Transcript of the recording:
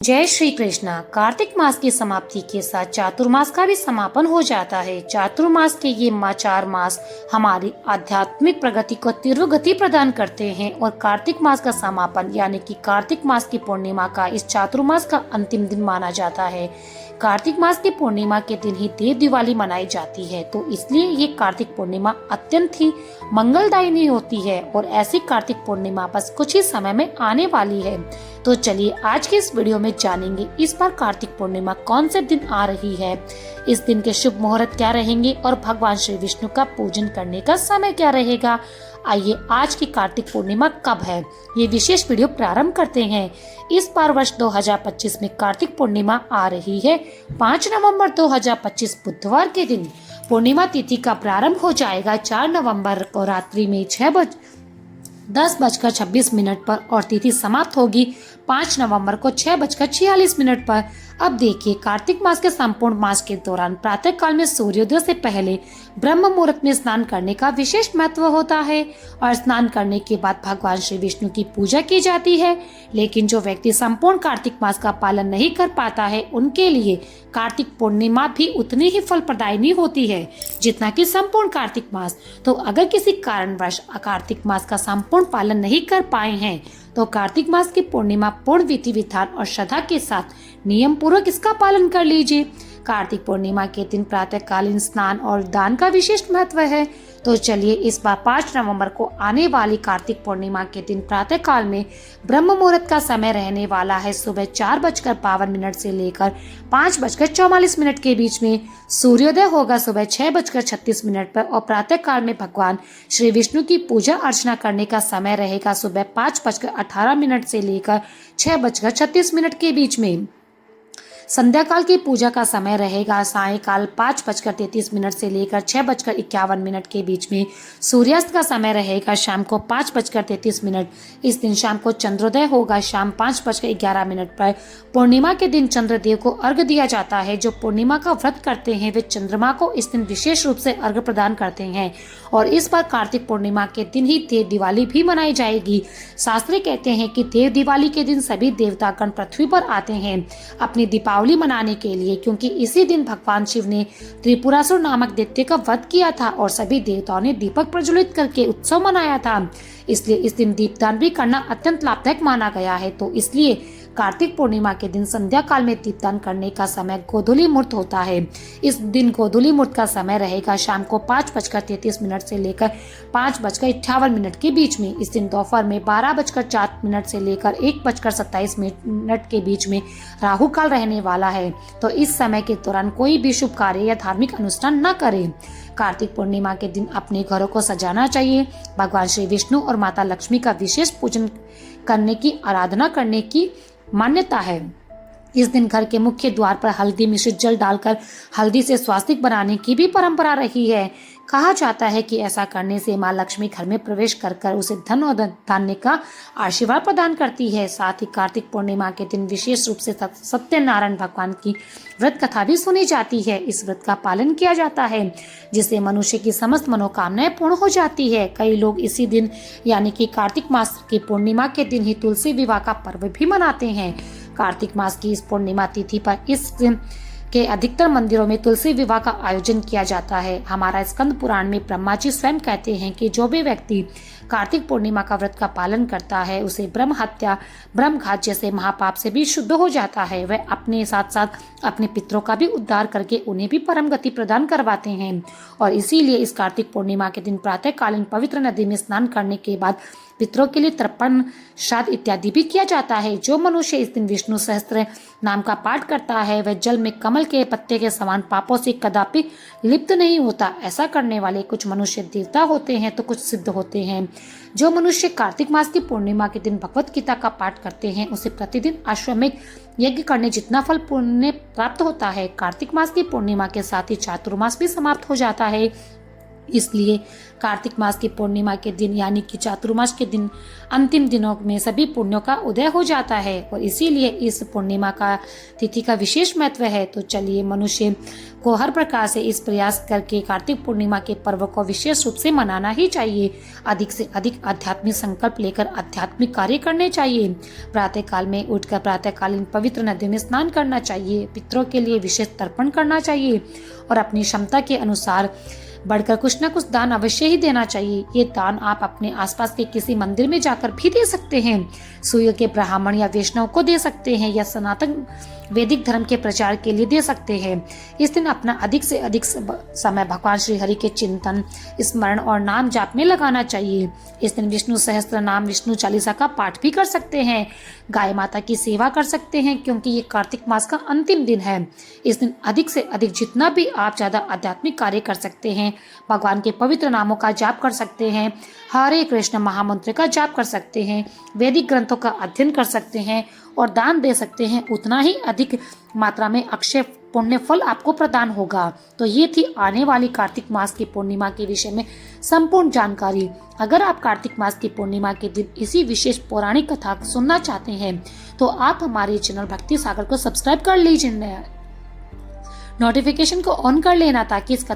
जय श्री कृष्णा। कार्तिक मास की समाप्ति के साथ चातुर्मास का भी समापन हो जाता है। चातुर्मास के ये 4 मास हमारी आध्यात्मिक प्रगति को तीव्र गति प्रदान करते हैं और कार्तिक मास का समापन यानी कि कार्तिक मास की पूर्णिमा का इस चातुर्मास का अंतिम दिन माना जाता है। कार्तिक मास की पूर्णिमा के दिन ही देव दिवाली मनाई जाती है, तो इसलिए ये कार्तिक पूर्णिमा अत्यंत ही मंगलदायिनी होती है और ऐसी कार्तिक पूर्णिमा बस कुछ ही समय में आने वाली है। तो चलिए आज के इस वीडियो में जानेंगे इस बार कार्तिक पूर्णिमा कौन से दिन आ रही है, इस दिन के शुभ मुहूर्त क्या रहेंगे और भगवान श्री विष्णु का पूजन करने का समय क्या रहेगा। आइए आज की कार्तिक पूर्णिमा कब है, ये विशेष वीडियो प्रारंभ करते हैं। इस बार वर्ष 2025 में कार्तिक पूर्णिमा आ रही है 5 नवंबर 2025 बुधवार के दिन। पूर्णिमा तिथि का प्रारंभ हो जाएगा 4 नवंबर को रात्रि में 10:26 पर और तिथि समाप्त होगी 5 नवंबर को 6:46 पर। अब देखिए, कार्तिक मास के संपूर्ण मास के दौरान प्रातः काल में सूर्योदय से पहले ब्रह्म मुहूर्त में स्नान करने का विशेष महत्व होता है और स्नान करने के बाद भगवान श्री विष्णु की पूजा की जाती है। लेकिन जो व्यक्ति संपूर्ण कार्तिक मास का पालन नहीं कर पाता है, उनके लिए कार्तिक पूर्णिमा भी उतनी ही फलप्रदायिनी होती है जितना कि संपूर्ण कार्तिक मास। तो अगर किसी कारणवश कार्तिक मास का संपूर्ण पालन नहीं कर पाए हैं, तो कार्तिक मास की पूर्णिमा पूर्ण विधि विधान और श्रद्धा के साथ नियम पूर्वक इसका पालन कर लीजिए। कार्तिक पूर्णिमा के दिन प्रातःकालीन स्नान और दान का विशेष महत्व है। तो चलिए इस बार 5 नवंबर को आने वाली कार्तिक पूर्णिमा के दिन प्रातः काल में ब्रह्म मुहूर्त का समय रहने वाला है सुबह 4:52 से लेकर 5:44 के बीच में। सूर्योदय होगा सुबह 6:36 पर और प्रातः काल में भगवान श्री विष्णु की पूजा अर्चना करने का समय रहेगा सुबह 5:18 से लेकर 6:36 के बीच में। संध्या काल की पूजा का समय रहेगा सायंकाल 5:33 से लेकर 6:51 के बीच में। सूर्यास्त का समय रहेगा शाम को 5:33। इस दिन शाम को चंद्रोदय होगा शाम 5:11 पर। पूर्णिमा के दिन चंद्रदेव को अर्घ्य दिया जाता है। जो पूर्णिमा का व्रत करते हैं वे चंद्रमा को इस दिन विशेष रूप से अर्घ्य प्रदान करते हैं और इस बार कार्तिक पूर्णिमा के दिन ही देव दिवाली भी मनाई जाएगी। शास्त्र कहते हैं कि देव दिवाली के दिन सभी देवतागण पृथ्वी पर आते हैं अपनी दीपावली मनाने के लिए, क्योंकि इसी दिन भगवान शिव ने त्रिपुरासुर नामक दैत्य का वध किया था और सभी देवताओं ने दीपक प्रज्वलित करके उत्सव मनाया था। इसलिए इस दिन दीपदान भी करना अत्यंत लाभदायक माना गया है। तो इसलिए कार्तिक पूर्णिमा के दिन संध्या काल में दीपदान करने का समय गोधूली मुहूर्त होता है। इस दिन गोधूली मुहूर्त का समय रहेगा शाम को 5:33 से लेकर 5:58 के बीच में। इस दिन दोपहर में 12:04 से लेकर 1:27 के बीच में राहु काल रहने वाला है। तो इस समय के दौरान कोई भी शुभ कार्य या धार्मिक अनुष्ठान न करें। कार्तिक पूर्णिमा के दिन अपने घरों को सजाना चाहिए। भगवान श्री विष्णु और माता लक्ष्मी का विशेष पूजन करने की आराधना करने की मान्यता है। इस दिन घर के मुख्य द्वार पर हल्दी मिश्रित जल डालकर हल्दी से स्वास्तिक बनाने की भी परंपरा रही है। कहा जाता है कि ऐसा करने से माँ लक्ष्मी घर में प्रवेश कर उसे धन और धान्य का आशीर्वाद प्रदान करती है। साथ ही कार्तिक पूर्णिमा के दिन विशेष रूप से सत्यनारायण भगवान की व्रत कथा भी सुनी जाती है। इस व्रत का पालन किया जाता है जिससे मनुष्य की समस्त मनोकामनाएं पूर्ण हो जाती है। कई लोग इसी दिन यानी कि कार्तिक मास की पूर्णिमा के दिन ही तुलसी विवाह का पर्व भी मनाते हैं। कार्तिक मास की इस पूर्णिमा तिथि पर इस दिन के अधिकतर मंदिरों में तुलसी विवाह का आयोजन किया जाता है। हमारा स्कंद पुराण में ब्रह्मा जी स्वयं कहते हैं कि जो भी व्यक्ति कार्तिक पूर्णिमा का व्रत का पालन करता है उसे ब्रह्म हत्या ब्रह्म घात जैसे महापाप से भी शुद्ध हो जाता है। वह अपने साथ साथ अपने पितरों का भी उद्धार करके उन्हें भी परम गति प्रदान करवाते हैं। और इसीलिए इस कार्तिक पूर्णिमा के दिन प्रातःकालीन पवित्र नदी में स्नान करने के बाद पितरों के लिए तर्पण श्राद्ध इत्यादि भी किया जाता है। जो मनुष्य इस दिन विष्णु सहस्त्र नाम का पाठ करता है वह जल में कमल के पत्ते के समान पापों से कदापि लिप्त नहीं होता। ऐसा करने वाले कुछ मनुष्य देवता होते हैं तो कुछ सिद्ध होते हैं। जो मनुष्य कार्तिक मास की पूर्णिमा के दिन भगवत गीता का पाठ करते हैं उसे प्रतिदिन अश्वमेध यज्ञ करने जितना फल पुण्य प्राप्त होता है। कार्तिक मास की पूर्णिमा के साथ ही चातुर्मास भी समाप्त हो जाता है। इसलिए कार्तिक मास की पूर्णिमा के दिन यानी कि चातुर्मास के दिन अंतिम दिनों में सभी पुण्यों का उदय हो जाता है और इसीलिए इस पूर्णिमा का तिथि का विशेष महत्व है। तो चलिए मनुष्य को हर प्रकार से इस प्रयास करके कार्तिक पूर्णिमा के पर्व को विशेष रूप से मनाना ही चाहिए। अधिक से अधिक आध्यात्मिक संकल्प लेकर आध्यात्मिक कार्य करने चाहिए। प्रातः काल में उठकर प्रातःकालीन पवित्र नदियों में स्नान करना चाहिए। पितरों के लिए विशेष तर्पण करना चाहिए और अपनी क्षमता के अनुसार बढ़कर कुछ न कुछ दान अवश्य ही देना चाहिए। ये दान आप अपने आसपास के किसी मंदिर में जाकर भी दे सकते हैं, सूर्य के ब्राह्मण या वैष्णव को दे सकते हैं या सनातन वैदिक धर्म के प्रचार के लिए दे सकते हैं। इस दिन अपना अधिक से अधिक समय भगवान श्री हरि के चिंतन, स्मरण और नाम जाप में लगाना चाहिए। इस दिन विष्णु सहस्त्र नाम, विष्णु चालीसा का पाठ भी कर सकते हैं, गाय माता की सेवा कर सकते हैं क्योंकि ये कार्तिक मास का अंतिम दिन है। इस दिन अधिक से अधिक जितना भी आप ज्यादा आध्यात्मिक कार्य कर सकते हैं, भगवान के पवित्र नामों का जाप कर सकते हैं, हरे कृष्ण महामंत्र का जाप कर सकते हैं, वैदिक ग्रंथों का अध्ययन कर सकते हैं और दान दे सकते हैं, उतना ही अधिक मात्रा में अक्षय पुण्य फल आपको प्रदान होगा। तो ये थी आने वाली कार्तिक मास की पूर्णिमा के विषय में संपूर्ण जानकारी। अगर आप कार्तिक मास की पूर्णिमा के दिन इसी विशेष पौराणिक कथा सुनना चाहते हैं तो आप हमारे चैनल भक्ति सागर को सब्सक्राइब कर लीजिए, नोटिफिकेशन को ऑन कर लेना ताकि इस कथा